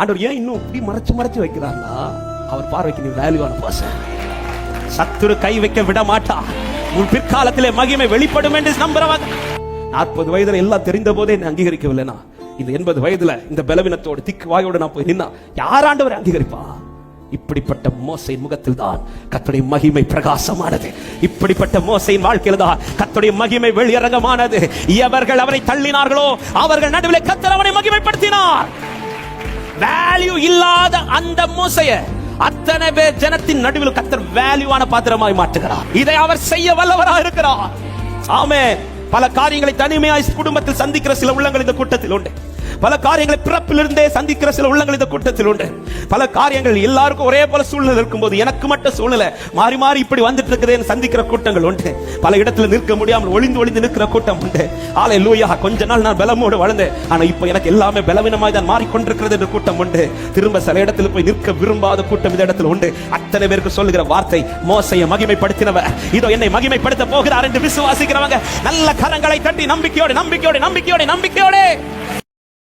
ஆண்டவர் ஏன் இன்னும் இப்படி மறைச்சு வைக்கிறார்னா, அவர் பார்வைக்கு நீ வேல்யூவான பர்சன். சத்துரு கை வைக்க விட மாட்டா. உன் பிற்காலத்திலே மகிமை வெளிப்படும் என்று நம்புறவங்க. 40 வயதுல எல்லாம் தெரிந்த போதே என்ன அங்கீகரிக்கவில்லைனா, இந்த 80 வயதுல இந்த பலவீனத்தோடு திக்கு வாயோடு நான் போய் நின்னா யார் ஆண்டவரை அங்கீகரிப்பா? இப்படிப்பட்ட மோசையின் முகத்தில் தான் கர்த்தருடைய மகிமை பிரகாசமானது. இப்படிப்பட்ட மோசையின் வாழ்க்கையில் தான் கர்த்தருடைய மகிமை வெளியரங்கமானது. எவர்கள் அவரை தள்ளினார்களோ அவர்கள் நடுவிலே கர்த்தர் அவனை மகிமைப்படுத்தினார். வேல்யூ இல்லாத அந்த மோசைய அத்தனை பேர் ஜனத்தின் நடுவில் கர்த்தர் வேல்யூவான பாத்திரமாய் மாற்றுகிறார். இதை அவர் செய்ய வல்லவராக இருக்கிறார். ஆமென். பல காரியங்களை தனிமையாய் குடும்பத்தில் சந்திக்கிற சில உள்ளங்கள் இந்த கூட்டத்தில் உண்டு. பல காரியங்களை பிறப்பிலிருந்தே சந்திக்கிற சில உள்ளங்கள் இந்த கூட்டத்தில் உண்டு. பல காரியங்கள் எல்லாருக்கும் ஒரே போல சூழ்நிலை இருக்கும்போது எனக்கு மட்டும் சூழ்நிலை மாறி மாறி இப்படி வந்துட்டு இருக்குதுன்னு சந்திக்கிற கூட்டங்கள் உண்டு. பல இடத்துல நிற்க முடியாமல் ஒளிந்து நிற்கிற கூட்டம் உண்டு. ஹல்லேலூயா. கொஞ்ச நாள் நான் பலமோடு வளர்ந்தேன், ஆனா இப்போ எனக்கு எல்லாமே பலவீனமாய் தான் மாறிக்கொண்டிருக்கிறது என்ற கூட்டம் உண்டு. திரும்ப சில இடத்துல போய் நிற்க விரும்பாத கூட்டம் இந்த இடத்துல உண்டு. அத்தனை பேருக்கு சொல்லுகிற வார்த்தை, மோசையை மகிமைப்படுத்தினவர் இதோ என்னை மகிமைப்படுத்த போகிறார் என்று விசுவாசிக்கிறவங்க நல்ல கரங்களை தட்டி நம்பிக்கையோடு